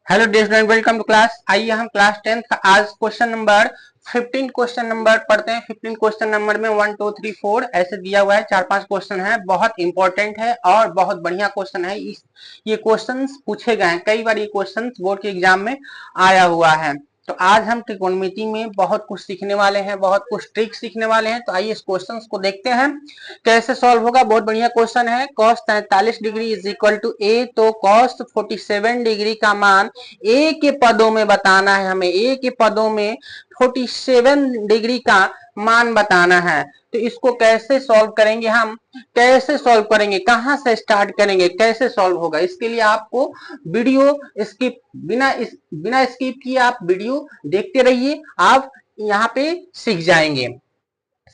Hello dear student, welcome to class. आइए हम class 10 का आज क्वेश्चन नंबर 15 क्वेश्चन नंबर पढ़ते हैं। 15 क्वेश्चन नंबर में 1 2 3 4 ऐसे दिया हुआ है, 4-5 क्वेश्चन है। बहुत इंपॉर्टेंट है और बहुत बढ़िया क्वेश्चन है। ये क्वेश्चंस पूछे गए हैं, कई बार ये क्वेश्चंस बोर्ड के एग्जाम में आया हुआ है। तो आज हम त्रिकोणमिति में बहुत कुछ सीखने वाले हैं, बहुत कुछ ट्रिक सीखने वाले हैं। तो आइए इस क्वेश्चंस को देखते हैं कैसे सॉल्व होगा। बहुत बढ़िया क्वेश्चन है। cos 43 degree is equal to a, तो cos 47 डिग्री का मान ए के पदों में बताना है। हमें ए के पदों में 47 डिग्री का मान बताना है। तो इसको कैसे सॉल्व करेंगे, हम कैसे सॉल्व करेंगे, कहां से स्टार्ट करेंगे, कैसे सॉल्व होगा, इसके लिए आपको वीडियो स्किप बिना स्किप किए आप वीडियो देखते रहिए, आप यहाँ पे सीख जाएंगे।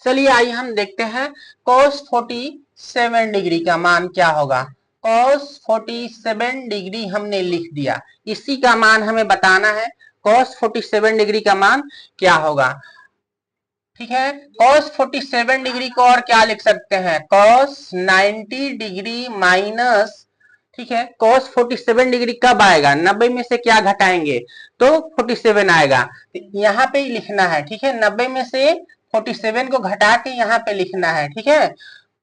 चलिए आइए हम देखते हैं cos 47 डिग्री का मान क्या होगा। cos 47 डिग्री हमने लिख दिया, इसी का मान हमें बताना है। cos 47 डिग्री का मान क्या होगा, ठीक है। cos 47 डिग्री को और क्या लिख सकते हैं, cos 90 डिग्री माइनस, ठीक है। cos 47 डिग्री कब आएगा, 90 में से क्या घटाएंगे तो 47 आएगा। तो यहाँ पे लिखना है, ठीक है। 90 में से 47 को घटा के यहाँ पे लिखना है, ठीक है।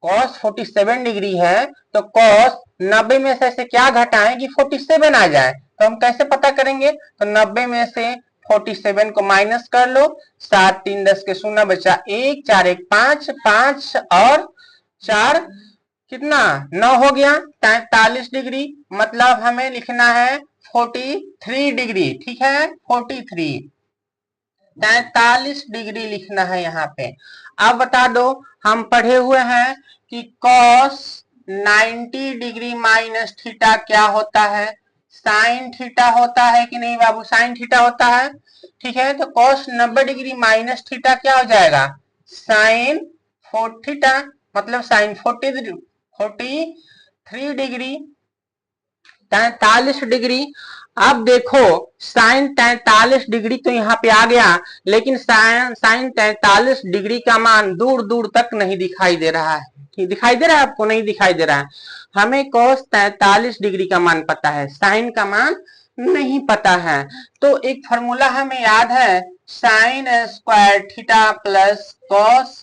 cos 47 डिग्री है तो cos 90 में से क्या घटाएं कि 47 आ जाए। तो हम कैसे पता करेंगे, तो 90 में से 47 को माइनस कर लो, 7 3 10 के 0 बचा 1, 4 1 5, 5 और 4 कितना 9 हो गया। 43 डिग्री मतलब हमें लिखना है 43 डिग्री, ठीक है। 43 डिग्री लिखना है यहाँ पे। अब बता दो, हम पढ़े हुए हैं कि cos 90 डिग्री माइनस थीटा क्या होता है, साइन थीटा होता है कि नहीं बाबू, साइन थीटा होता है, ठीक है। तो cos 90 डिग्री माइनस थीटा क्या हो जाएगा, साइन 4 थीटा, मतलब साइन 43 डिग्री, 43 डिग्री। अब देखो साइन 43 डिग्री तो यहाँ पे आ गया, लेकिन साइन 43 डिग्री का मान दूर दूर तक नहीं दिखाई दे रहा है। दिखाई दे रहा है आपको, नहीं दिखाई दे रहा है। हमें cos 43 डिग्री का मान पता है, साइन का मान नहीं पता है। तो एक फॉर्मूला हमें याद है, sine square theta plus cos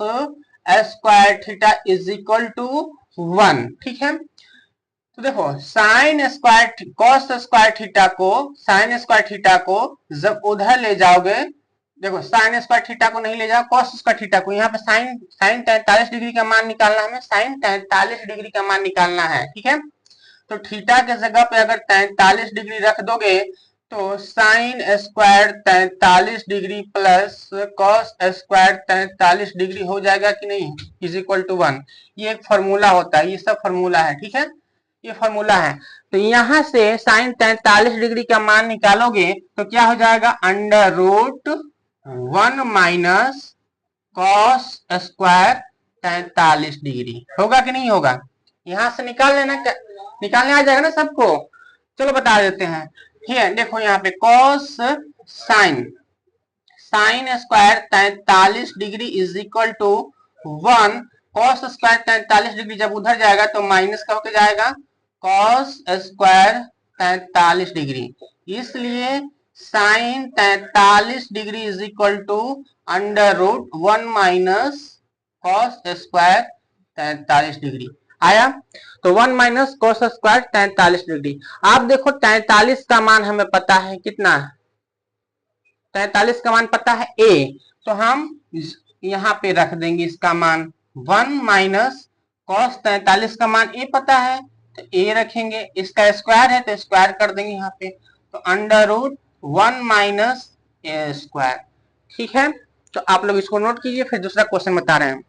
square theta is equal to 1, ठीक है। तो देखो sine square cos square theta को, साइन स्क्वायर थीटा को जब उधर ले जाओगे, देखो साइन स्क्वायर थीटा को नहीं ले जाओ, कॉस स्क्वायर थीटा को, यहाँ पे साइन साइन 43 डिग्री का मान निकालना है, हमें साइन 43 डिग्री का मान निकालना है, ठीक है। तो थीटा के जगह पे अगर 43 डिग्री रख दोगे तो sign square 43 degree plus cos square 43 degree हो जाएगा कि नहीं, इज इक्वल टू 1। ये एक फॉर्मूला होता है, ये सब फॉर्मूला है, ठीक है, ये फॉर्मूला है। तो यहां से साइन 43 डिग्री का मान निकालोगे तो क्या हो जाएगा, under root 1 minus cos square 43 degree, होगा कि नहीं होगा। यहां से निकाल लेना, निकालने आ जाएगा ना सबको। चलो बता देते हैं, ठीक है। देखो यहाँ पे cos sine sine square 43 degree is equal to 1, cos square 43 degree जब उधर जाएगा तो माइनस का होकर जाएगा कॉस स्क्वायर 43 डिग्री, इसलिए sine 43 degree is equal to under root 1 minus cos square 43 degree आया। तो 1 माइनस कॉस स्क्वायर 43 डिग्री। आप देखो 43 का मान हमें पता है कितना, 43 का मान पता है ए, तो हम यहाँ पे रख देंगे इसका मान 1 माइनस कॉस 43 का मान ए पता है तो ए रखेंगे, इसका स्क्वायर है तो स्क्वायर कर देंगे यहाँ पे, तो अंडर रूट 1 माइनस ए स्क्वायर, ठीक है। तो आप लोग इसको नोट कीजिए, फिर दूसरा क्वेश्चन बता रहे हैं।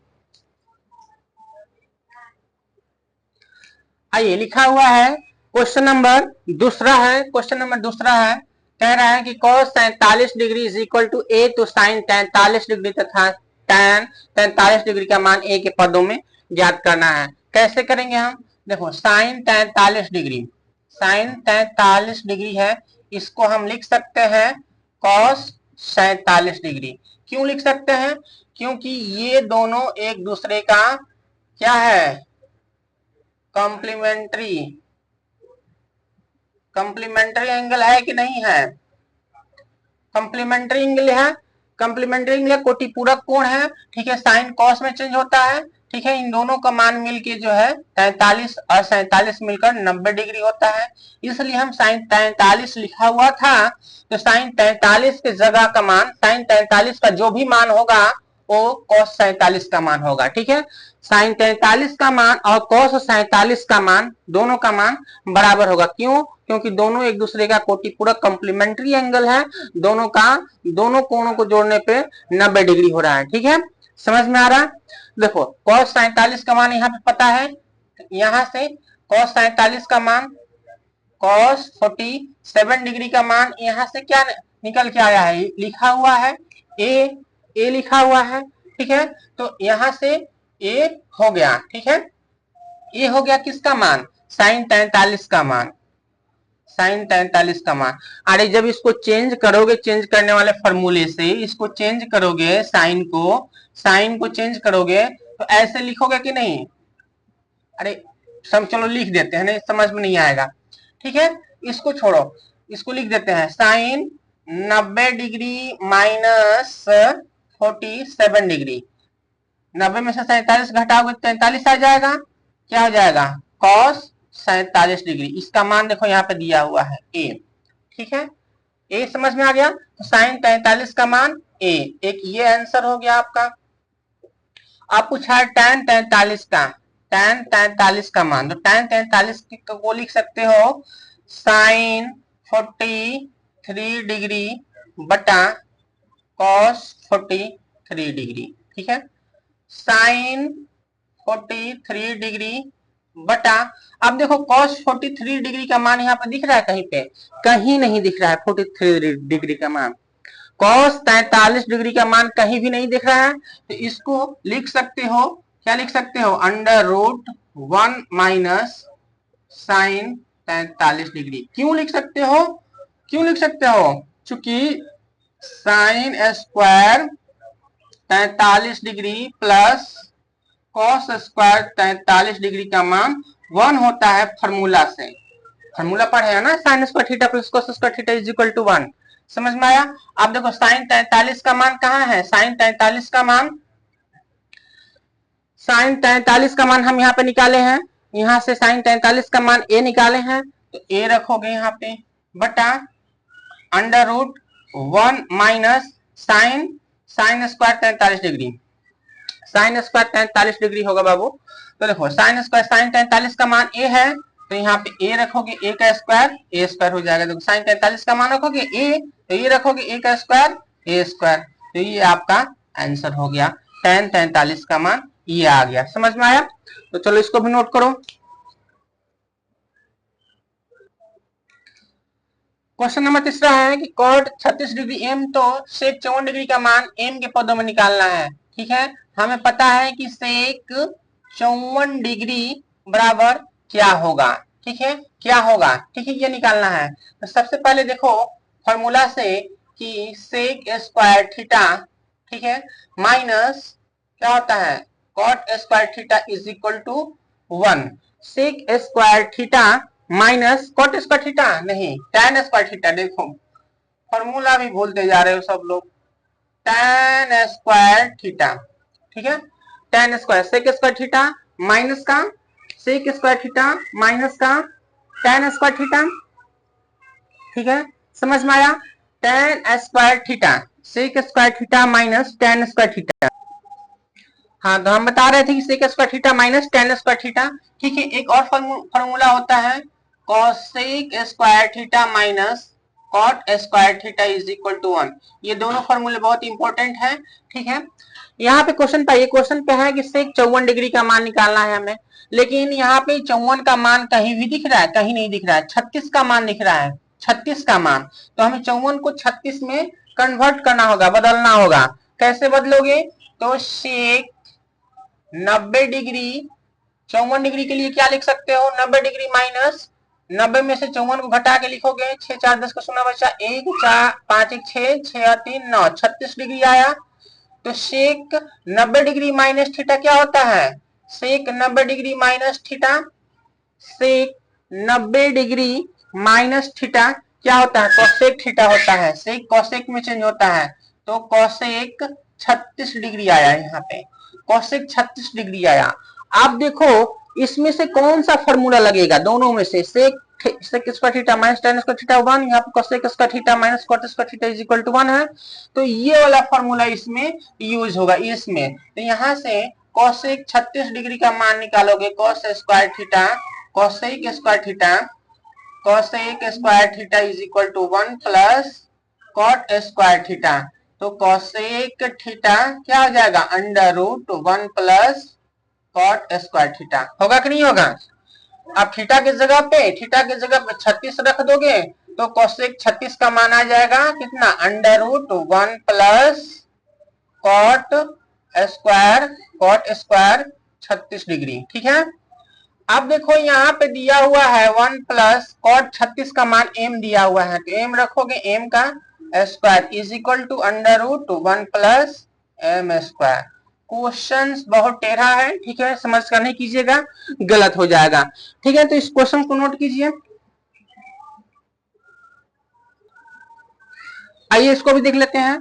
आइए लिखा हुआ है क्वेश्चन नंबर दूसरा है, क्वेश्चन नंबर दूसरा है, कह रहा है कि cos 43 degree is equal to a, तो साइन 43 डिग्री तथा tan 43 डिग्री का मान ए के पदों में ज्ञात करना है। कैसे करेंगे हम, देखो साइन 43 डिग्री, साइन 43 डिग्री है, इसको हम लिख सकते हैं cos 47 डिग्री। क्यों लिख सकते हैं, क्योंकि ये दोनों एक दूसरे का क्या है, कॉम्प्लीमेंट्री कंप्लीमेंट्री एंगल है कि नहीं है? कंप्लीमेंट्री एंगल है, कंप्लीमेंट्री एंगल कोटि पूरक कोण है, ठीक है। साइन कॉस में चेंज होता है, ठीक है। इन दोनों का मान मिलके जो है 43 और 47 मिलकर 90 डिग्री होता है, इसलिए हम साइन 43 लिखा हुआ था, तो साइन 43 के जगह का मान, साइन 43 का जो भी मान होगा वो कॉस 47 का मान होगा, ठीक है। साइन 43 का मान और कॉस 47 का मान, दोनों का मान बराबर होगा। क्यों? क्योंकि दोनों एक दूसरे का कोटि पूरक कंप्लीमेंट्री एंगल है, दोनों का, दोनों कोणों को जोड़ने पे 90 डिग्री हो रहा है, ठीक है। समझ में आ रहा है? देखो कॉस 47 का मान यहाँ पे पता है, यहां से कॉस 47 का मान, कॉस 47 डिग्री का मान यहां से क्या निकल के आया है, लिखा हुआ है ए लिखा हुआ है, ठीक है। तो यहां से ए हो गया, ठीक है। ये हो गया किसका मान? साइन 43 का मान, साइन 43 का मान। अरे जब इसको चेंज करोगे, चेंज करने वाले फॉर्मूले से इसको चेंज करोगे, साइन को चेंज करोगे तो ऐसे लिखोगे कि नहीं? अरे सब चलो लिख देते हैं, नहीं समझ में नहीं आएगा, ठीक है। इसको छोड़ो, इसको लिख देते हैं, साइन 90 डिग्री माइनस 47 डिग्री, 90 में से 47 घटाओगे 43 आ जाएगा, क्या हो जाएगा? Cos 47 degree. इसका मान देखो यहाँ पे दिया हुआ है ए, ठीक है। ए समझ में आ गया, तो साइन 43 का मान ए, एक ये आंसर हो गया आपका। आप पूछा है tan 43 का, tan 43 का मान, तो tan 43 को लिख सकते हो साइन 43 डिग्री बटा कॉस 43 डिग्री, ठीक है। साइन 43 डिग्री बटा, अब देखो cos 43 डिग्री का मान यहाँ पे दिख रहा है कहीं पे? कहीं नहीं दिख रहा है 43 डिग्री का मान। cos 43 डिग्री का मान कहीं भी नहीं दिख रहा है, तो इसको लिख सकते हो, क्या लिख सकते हो? Under root 1 minus sine 43 degree. क्यों लिख सकते हो? क्यों लिख सकते हो? चूंकि sine square 43 degree plus cos square 43 degree का मान 1 होता है फॉर्मूला से, फॉर्मूला पढ़े है ना, sine square theta plus cos square theta is equal to 1। समझ में आया? आप देखो साइन 43 का मान कहाँ है? साइन 43 का मान, साइन 43 का मान हम यहाँ पे निकाले हैं, यहाँ से साइन 43 का मान ए निकाले हैं, तो ए रखोगे यहाँ पे बटा under root 1 minus sine square 43 degree, sine square 43 degree होगा बाबू। तो देखो साइन स्क्वायर, साइन 43 का मान ए है, तो यहाँ पे ए रखोगे, ए का स्क्वायर ए स्क्वायर हो जाएगा। देखो साइन 43 का मान रखोगे ए, तो ये रखोगे ए का स्क्वायर ए स्क्वायर, तो ये आपका आंसर हो गया, tan 43 का मान ये आ गया। समझ में आया? तो चलो इसको भी नोट करो। क्वेश्चन नंबर तीसरा है कि कॉट 36 डिग्री एम, तो सेक 54 डिग्री का मान एम के पदों में निकालना है, ठीक है। हमें पता है कि सेक 54 डिग्री बराबर क्या होगा, ठीक है, क्या होगा, ठीक है, ये निकालना है। तो सबसे पहले देखो फॉर्मूला से कि सेक स्क्वायर थीटा, ठीक है, माइनस क्या होता है, cot square theta is equal to 1। Sec square theta minus cot square theta नहीं, tan स्क्वायर थीटा। देखो फॉर्मूला भी भूलते जा रहे हो सब लोग, tan स्क्वायर थीटा, ठीक है, tan square sec square theta minus का सेक स्क्वायर थीटा माइनस का tan स्क्वायर थीटा, ठीक है। समझ में आया? tan square theta, sec square theta minus tan square theta. हाँ, तो हम बता रहे थे कि sec square theta minus tan square theta, ठीक है। एक और फॉर्मूला होता है cosec square theta minus cot square theta is equal to 1। ये दोनों फॉर्मूले बहुत इंपॉर्टेंट है, ठीक है। यहाँ पे क्वेश्चन पे, ये क्वेश्चन पे है कि सेक 54 डिग्री का मान निकालना है हमें, लेकिन यहाँ पे 54 का मान कहीं भी दिख रहा है? कहीं नहीं दिख रहा है। 36 का मान दिख रहा है, 36 का मान, तो हमें 54 को 36 में कन्वर्ट करना होगा, बदलना होगा। कैसे बदलोगे? तो सेक 90 डिग्री, 54 डिग्री के लिए क्या लिख सकते हो, 90 डिग्री माइनस 90 में से 54 को घटा के लिखोगे, 6 4 10 का 0 बचा, 1 4 5 1 6 6 3 9, 36 डिग्री आया। तो सेक 90 डिग्री माइनस थीटा क्या होता है? सेक 90 डिग्री माइनस थीटा, सेक 90 डिग्री माइनस थीटा क्या होता है, कोसेक थीटा होता है, सेक कोसेक में चेंज होता है, तो कोसेक 36 डिग्री आया यहाँ पे, कोसेक 36 डिग्री आया। आप देखो इसमें से कौन सा फॉर्मूला लगेगा, दोनों में से sec square theta minus tan square theta 1, यहाँ पे cosec square theta minus cot square theta is equal to 1 है, तो ये वाला फॉर्मूला इसमें यूज होगा इसमें। तो यहाँ से कोसेक 36 डिग्री का मान निकालोगे, cos square theta cosec square theta cosec square theta is equal to 1 plus cot square theta, तो कोसेक थीटा क्या हो जाएगा under root 1 plus cot square theta, होगा कि नहीं होगा। अब थीटा की जगह पे 36 रख दोगे तो कोसेक 36 का मान आ जाएगा कितना, under root 1 plus cot square 36 degree, ठीक है। अब देखो यहाँ पे दिया हुआ है 1 प्लस कॉट 36 का मान m दिया हुआ है, तो m रखोगे m का square is equal to under root 1 plus m square. Question बहुत टेढ़ा है, ठीक है, समझ कर नहीं कीजिएगा, गलत हो जाएगा, ठीक है। तो इस क्वेश्चन को नोट कीजिए। आइए इसको भी देख लेते हैं।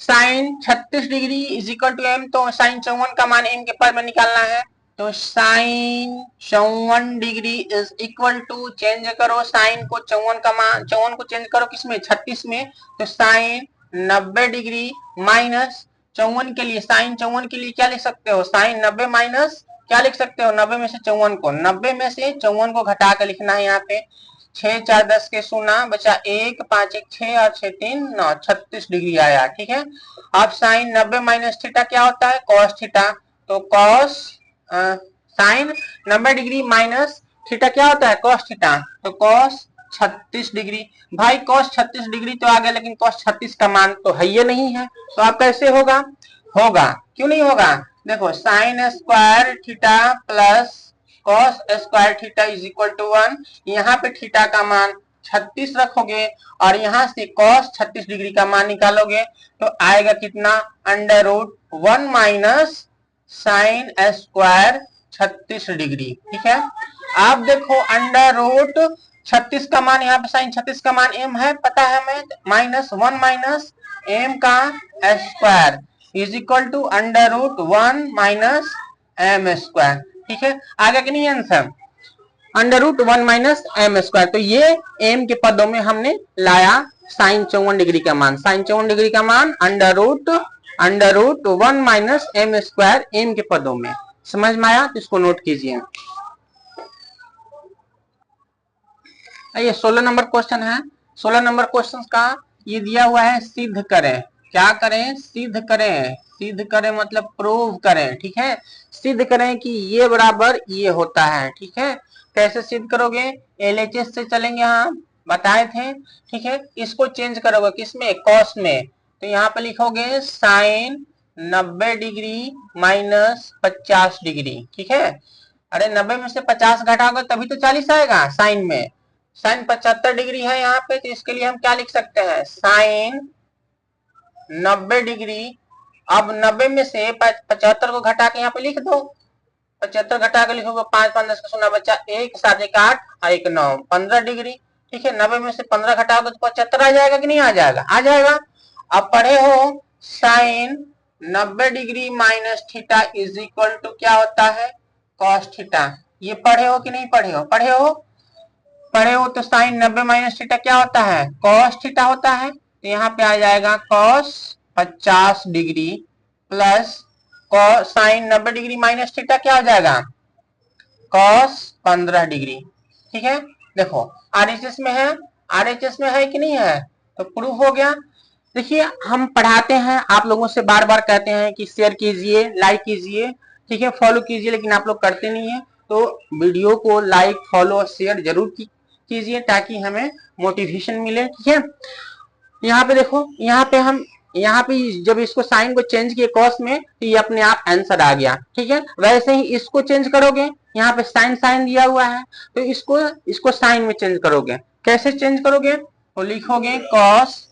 Sine 36 degree is equal to m, तो साइन 54 का मान m के पद में निकालना है, तो sign 54 degree is equal to, change करो साइन को 54 का मान, 54 को चेंज करो किसमें 36 में, तो साइन 90 डिग्री माइनस 54 के लिए, साइन 54 के लिए क्या लिख सकते हो, साइन 90 माइनस क्या लिख सकते हो 90 में से 54 को, 90 में से 54 को घटा कर लिखना है यहाँ पे, 6 4 10 के शून्य बचा 1 5 1 6 और 6 3 9 36 डिग्री आया, ठीक है। अब साइन 90 माइनस थीटा क्या होता है कॉस थीटा, तो cos sine 90 degree minus theta क्या होता है कॉस थीटा, तो कॉस 36 डिग्री। भाई कॉस 36 डिग्री तो आ गया, लेकिन कॉस 36 का मान तो है ये नहीं है, तो आप कैसे होगा, होगा क्यों नहीं होगा, देखो sine square theta plus cos square theta is equal to 1, यहाँ पे थीटा का मान 36 रखोगे और यहाँ से कॉस 36 डिग्री का मान निकालोगे तो आएगा कितना, under root 1 minus sine square 36 degree, ठीक है। आप देखो अंडर रूट 36 का मान, यहाँ पे साइन 36 का मान m है पता है हमें, माइनस 1 माइनस m का square is equal to under root 1 minus m square, ठीक है। आगे कि नहीं answer, under root 1 minus m square, तो ये m के पदों में हमने लाया साइन 54 डिग्री का मान, साइन 54 डिग्री का मान under root 1 minus m square m के पदों में, समझ में आया, तो इसको नोट कीजिए। ये 16 नंबर क्वेश्चन है। 16 नंबर क्वेश्चन का ये दिया हुआ है, सिद्ध करें, क्या करें, सिद्ध करें, सिद्ध करें मतलब प्रूव करें, ठीक है, सिद्ध करें कि ये बराबर ये होता है, ठीक है। कैसे सिद्ध करोगे, LHS से चलेंगे, हाँ बताए थे, ठीक है। इसको चेंज करोगे किसमें, कॉस में, तो यहाँ पे लिखोगे साइन 90 डिग्री माइनस 50 डिग्री, ठीक है। अरे 90 में से 50 घटाओगे तभी तो 40 आएगा साइन में, साइन 75 डिग्री है यहाँ पे, तो इसके लिए हम क्या लिख सकते हैं, साइन 90 डिग्री, अब 90 में से 75 को घटा के यहाँ पे लिख दो, 75 घटा के लिखोगे 5 5 10 का शून्य बचा 1 7 1 8 और 1 9 15 डिग्री, ठीक है। 90 में से 15 घटाओगे तो 75 आ जाएगा कि नहीं आ जाएगा, आ जाएगा। अब पढ़े हो sine 90 degree minus theta is equal to क्या होता है कॉस थीटा, ये पढ़े हो कि नहीं पढ़े हो, पढ़े हो, पढ़े हो। तो साइन 90 माइनस थीटा क्या होता है कॉस थीटा होता है, तो यहाँ पे आ जाएगा cos 50 degree plus sign 90 degree minus theta क्या हो जाएगा कॉस 15 डिग्री, ठीक है। देखो RHS में है, RHS में है कि नहीं है, तो प्रूफ हो गया। देखिए हम पढ़ाते हैं, आप लोगों से बार बार कहते हैं कि शेयर कीजिए, लाइक कीजिए, ठीक है, फॉलो कीजिए, लेकिन आप लोग करते नहीं है, तो वीडियो को लाइक फॉलो और शेयर जरूर कीजिए ताकि हमें मोटिवेशन मिले, ठीक है। यहाँ पे देखो, यहाँ पे जब इसको साइन को चेंज किए कॉस में तो ये अपने आप आंसर आ गया, ठीक है। वैसे ही इसको चेंज करोगे, यहाँ पे साइन साइन दिया हुआ है तो इसको साइन में चेंज करोगे, कैसे चेंज करोगे, तो लिखोगे कॉस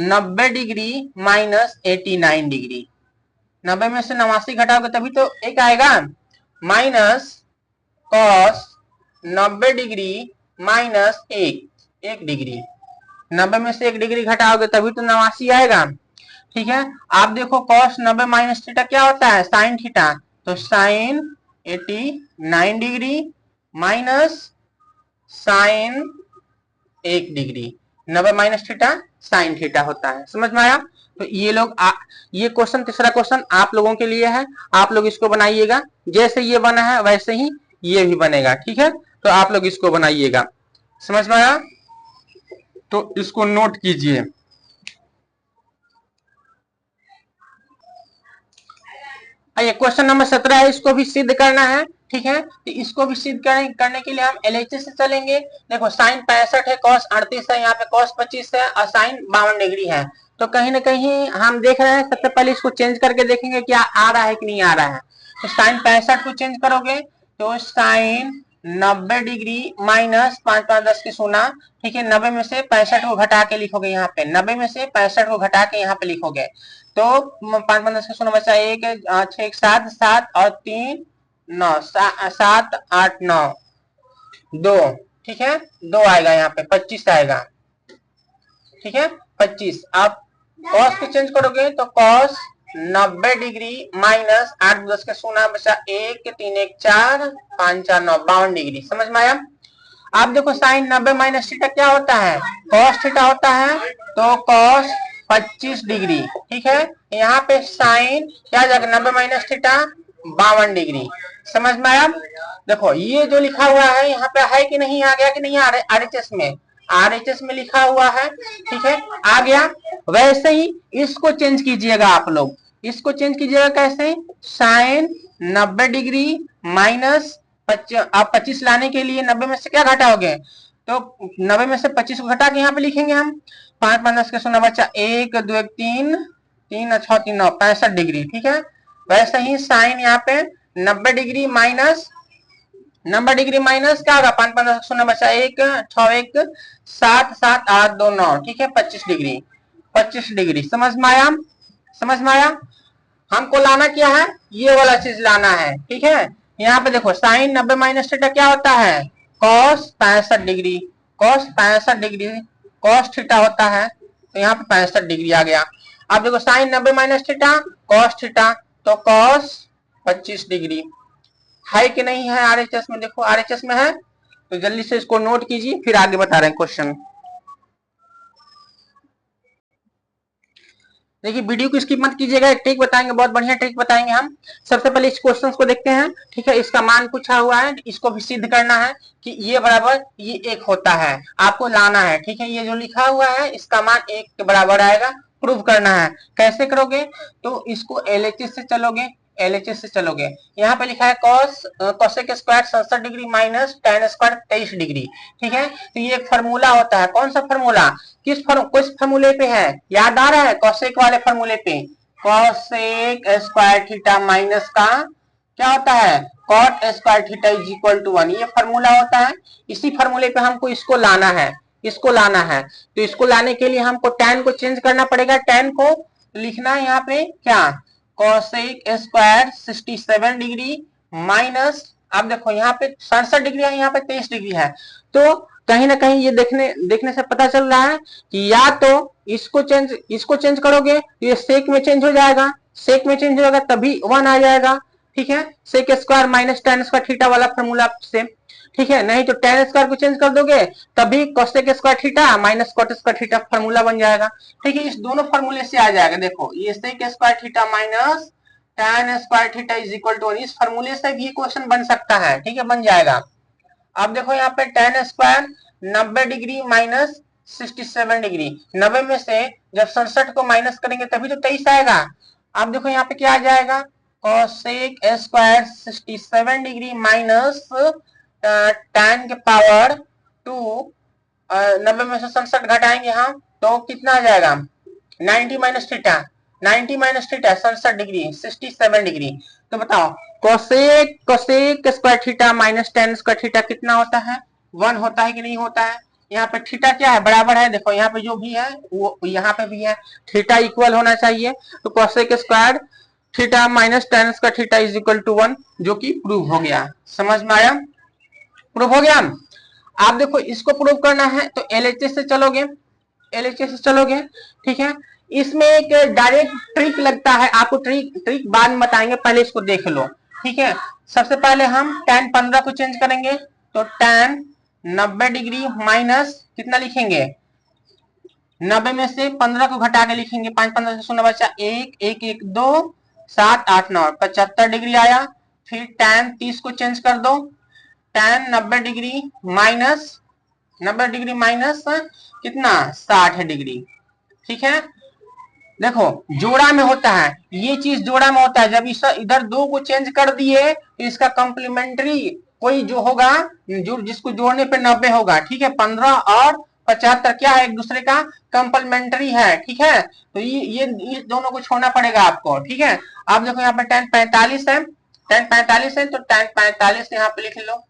90 डिग्री माइनस 89 डिग्री, 90 में से 89 घटाओगे तभी तो एक आएगा, minus cos 90 degree minus 1 degree. 90 में से 1 डिग्री घटाओगे तभी तो 89 आएगा। ठीक है, आप देखो cos 90 माइनस थीटा क्या होता है, साइन थीटा। तो sine 89 degree minus sine 1 degree. 90 minus theta sine theta होता है। समझ में आया? तो ये लोग ये क्वेश्चन, तीसरा क्वेश्चन आप लोगों के लिए है। आप लोग इसको बनाइएगा, जैसे ये बना है वैसे ही ये भी बनेगा। ठीक है, तो आप लोग इसको बनाइएगा। समझ में आया? तो इसको नोट कीजिए। आइए क्वेश्चन नंबर 17 है, इसको भी सिद्ध करना है। ठीक है, तो इसको भी सिद्ध करने के लिए हम LHS से चलेंगे। देखो साइन 65 है, कॉस 38 है, यहाँ पे कॉस 25 है और साइन 52 डिग्री है। तो कहीं ना कहीं हम देख रहे हैं, सबसे पहले इसको चेंज करके देखेंगे क्या आ रहा है कि नहीं आ रहा है। तो साइन 65 को चेंज करोगे तो साइन 90 डिग्री माइनस 5 5 10 की 16। ठीक है, 90 में से 65 को घटा के लिखोगे, यहाँ पे 90 में से 65 को घटा के यहाँ पे लिखोगे तो 5 5 10 की 16 बचा 1 6 7 7 और 3 9 7 8 9 2। ठीक है, 2 आएगा, यहाँ पे 25 आएगा। ठीक है, 25। आप कॉस को चेंज करोगे तो कॉस 90 डिग्री माइनस 8 10 के 16 बचा 1 3 1 4 5 4 9 52 डिग्री। समझ में आया? आप देखो साइन 90 माइनस थीटा क्या होता है, कॉस थीटा होता है। तो कॉस 25 डिग्री। ठीक है, यहाँ पे साइन क्या जाएगा, 90 माइनस थीटा 52 डिग्री। समझ में आया? देखो ये जो लिखा हुआ है यहाँ पे है कि नहीं, आ गया कि नहीं, RHS में, RHS में लिखा हुआ है। ठीक है, आ गया। वैसे ही इसको चेंज कीजिएगा आप लोग। इसको चेंज कीजिएगा कैसे, साइन 90 डिग्री माइनस आप 25 लाने के लिए 90 में से क्या घटाओगे, तो 90 में से 25 को घटा के यहाँ पे लिखेंगे हम। 5 5 10 के 16 बच्चा 1 2 1 3 3 6 3 9 65 डिग्री। ठीक है, वैसे ही साइन यहाँ पे 90 डिग्री माइनस 90 डिग्री माइनस क्या होगा, 5 5 10 16 बचा 1 6 1 7 7 8 2 9। ठीक है, 25 डिग्री, 25 डिग्री। समझ में आया? समझ में आया? हमको लाना क्या है, ये वाला चीज लाना है। ठीक है, यहाँ पे देखो साइन 90 माइनस थीटा क्या होता है, cos 65 degree. Cos 65 degree cos theta होता है, तो यहाँ पे 65 डिग्री आ गया। अब देखो sine 90 minus theta cos theta, तो कॉस 25 डिग्री। है कि नहीं है RHS में? देखो RHS में है, तो जल्दी से इसको नोट कीजिए, फिर आगे बता रहे हैं क्वेश्चन। देखिए वीडियो को स्किप मत कीजिएगा, एक ट्रिक बताएंगे, बहुत बढ़िया ट्रिक बताएंगे हम। सबसे पहले इस क्वेश्चन को देखते हैं। ठीक है, इसका मान पूछा हुआ है, इसको भी सिद्ध करना है कि ये बराबर ये 1 होता है, आपको लाना है। ठीक है, ये जो लिखा हुआ है इसका मान 1 के बराबर आएगा, प्रूव करना है। कैसे करोगे, तो इसको LHS से चलोगे, LHS से चलोगे, यहाँ पे लिखा है cosec square 67 degree minus tan square 23 degree. ठीक है, तो ये एक फार्मूला होता है। कौन सा फार्मूला, किस फार्मूले पे है, याद आ रहा है, कोसेक वाले फार्मूले पे। कोसेक स्क्वायर थीटा माइनस का क्या होता है, cot square theta is equal to 1, ये फार्मूला होता है। इसी फार्मूले पे हमको इसको लाना है, इसको लाना है। तो इसको लाने के लिए हमको tan को चेंज करना पड़ेगा। tan को लिखना है यहाँ पे क्या, कोसेक स्क्वायर 67 डिग्री माइनस, अब देखो यहाँ पे 67 डिग्री है, यहाँ पे 23 डिग्री है। तो कहीं ना कहीं ये देखने से पता चल रहा है कि या तो इसको चेंज करोगे तो ये सेक में चेंज हो जाएगा, सेक में चेंज हो जाएगा तभी 1 आ जाएगा। ठीक है, sec square minus tan square theta वाला फॉर्मूला से। ठीक है, नहीं तो tan स्क्वायर को चेंज कर दोगे तभी cosec square theta minus cot square theta formula बन जाएगा। ठीक है, इस दोनों फॉर्मूले से आ जाएगा। देखो ये sec square theta minus tan square theta is equal to 1, इस फॉर्मूले से भी क्वेश्चन बन सकता है। ठीक है, बन जाएगा। अब देखो यहाँ पे tan square 90 degree minus 67 degree, 90 में से जब 67 को माइनस करेंगे तभी तो 23 आएगा। अब देखो यहाँ पे क्या आ जाएगा, cosec square 67 degree minus tan के पावर 2, 90 में से 67 घटाएंगे हम तो कितना आ जाएगा, 90 minus theta, 90 minus theta 67 degree 67 degree. तो बताओ cosec square theta minus tan square theta कितना होता है, 1 होता है कि नहीं होता है। यहाँ पे थीटा क्या है, बराबर है। देखो यहाँ पे जो भी है वो यहाँ पे भी है, थीटा इक्वल होना चाहिए। तो cosec square theta minus tan square theta is equal to 1, जो कि प्रूव हो गया। समझ में आया? प्रूव हो गया। आप देखो इसको प्रूव करना है तो एलएचएस से चलोगे, एलएचएस से चलोगे, ठीक है। इसमें एक डायरेक्ट ट्रिक लगता है, आपको ट्रिक बाद में बताएंगे, पहले इसको देख लो, ठीक है। सबसे पहले हम tan 15 को चेंज करेंगे, तो tan 90 डिग्री माइनस कितना लिखेंगे, 90 में से 15 को घटा के लिखेंगे, 5 15 से 0 बचा 1 1 1 2 7 8 9 75 डिग्री आया। फिर tan 30 को चेंज कर दो, tan 90 degree minus 90 degree minus कितना 60 डिग्री, ठीक है। देखो जोड़ा में होता है, ये चीज जोड़ा में होता है, जब इस इधर दो को चेंज कर दिए तो इसका कॉम्प्लीमेंट्री कोई जो होगा, जो जिसको जोड़ने पे 90 होगा, ठीक है। 15 और 75 क्या है, एक दूसरे का कॉम्प्लीमेंट्री है, ठीक है। तो ये दोनों को छोड़ना पड़ेगा आपको, ठीक है। अब देखो यहाँ पे tan 45 है, tan 45 है, तो tan 45 यहाँ पे लिख लो,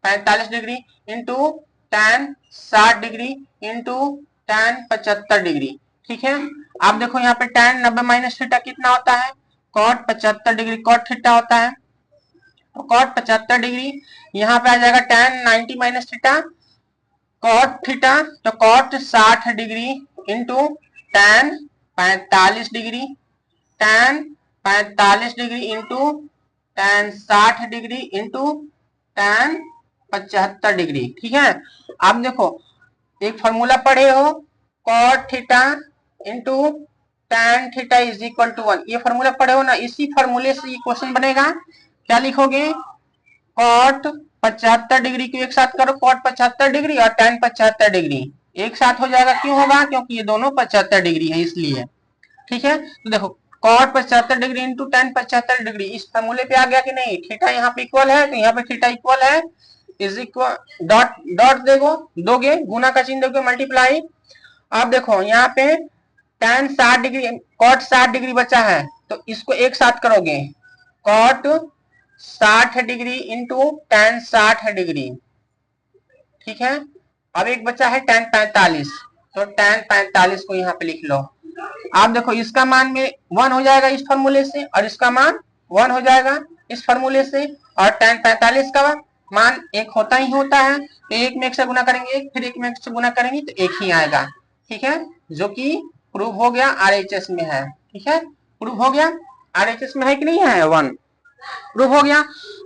45 degree into tan 60 degree into tan 75 degree, ठीक है। आप देखो यहाँ पे tan 90 माइनस थीटा कितना होता है, cot 75 डिग्री cot थीटा होता है, तो cot 75 डिग्री यहाँ पे आ जाएगा tan 90 minus theta cot theta, तो cot 60 degree into tan 45 degree, tan 45 degree into tan 60 degree into tan 75 degree, ठीक है। आप देखो एक फॉर्मूला पढ़े हो, cot theta into tan theta is equal to 1, ये फॉर्मूला पढ़े हो ना, इसी फॉर्मूले से ये क्वेश्चन बनेगा। क्या लिखोगे, cot 75 डिग्री को एक साथ करो, cot 75 डिग्री और tan 75 डिग्री एक साथ हो जाएगा, क्यों होगा, क्योंकि ये दोनों 75 डिग्री है इसलिए, ठीक है। तो देखो cot 75 degree into tan 75 degree इस फॉर्मूले पे आ गया कि नहीं, थीटा यहाँ पे इक्वल है, तो यहाँ पे थीटा इक्वल है, इज इक्वल डॉट डॉट दोगे, गुना का चिन्ह दोगे, मल्टीप्लाई। अब देखो यहाँ पे tan 60 डिग्री cot 60 डिग्री बचा है, तो इसको एक साथ करोगे, cot 60 degree into tan 60 degree, ठीक है। अब एक बचा है tan 45, तो tan 45 को यहाँ पे लिख लो। आप देखो इसका मान में 1 हो जाएगा इस फॉर्मूले से, और इसका मान 1 हो जाएगा इस फॉर्मूले से, और tan 45 का मान एक होता ही होता है, तो एक में एक से गुना करेंगे, फिर एक में एक से गुना करेंगे तो एक ही आएगा, ठीक है, जो कि प्रूव हो गया, आरएचएस में है, ठीक है। प्रूव हो गया, आरएचएस में है कि नहीं है, 1 प्रूव हो गया।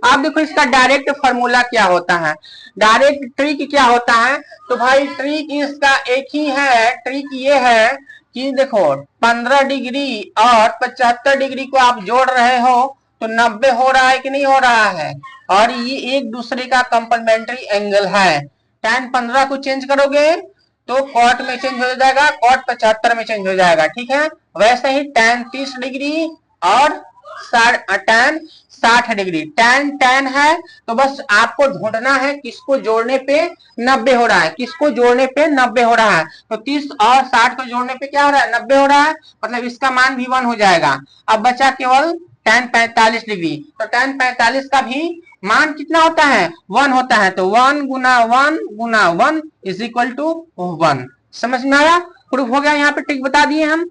आप देखो इसका डायरेक्ट फॉर्मूला क्या होता है, डायरेक्ट ट्रिक क्या होता है, तो भाई ट्रिक इसका एक ही है, ट्रिक ये है कि देखो 15 डिग्री और 75 डिग्री को आप जोड़ रहे हो तो 90 हो रहा है कि नहीं हो रहा है, और ये एक दूसरे का कंप्लीमेंट्री एंगल है। tan 15 को चेंज करोगे तो cot में चेंज हो जाएगा, cot 75 में चेंज हो जाएगा, ठीक है। वैसे ही tan 30 डिग्री और tan 60 डिग्री, tan है तो बस आपको ढूंढना है किसको जोड़ने पे 90 हो रहा है, किसको जोड़ने पे 90 हो रहा है, तो 30 और 60 को जोड़ने पे क्या हो रहा है, 90 हो रहा है, मतलब इसका मान भी 1 हो जाएगा। अब बचा केवल tan 45 डिग्री, तो tan 45 का भी मान कितना होता है, 1 होता है, तो 1 गुना 1 गुना 1 इज इक्वल टू 1। समझ में आया, प्रूफ हो गया। यहाँ पे ट्रिक बता दिए हम,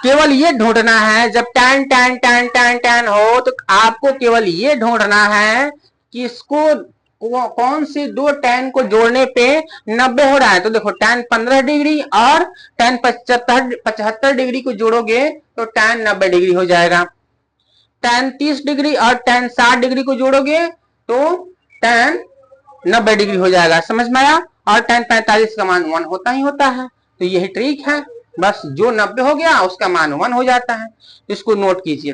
केवल ये ढूंढना है जब tan tan tan tan tan हो तो आपको केवल ये ढूंढना है कि इसको कौन से दो tan को जोड़ने पे 90 हो रहा है। तो देखो tan 15 डिग्री और tan 75 डिग्री को जोड़ोगे तो tan 90 डिग्री हो जाएगा, tan 30 डिग्री और tan 60 डिग्री को जोड़ोगे तो tan 90 डिग्री हो जाएगा। समझ में आया, और tan 45 का मान 1 होता ही होता है, तो यही ट्रिक है, बस जो 90 हो गया उसका मान 1 हो जाता है, इसको नोट कीजिए।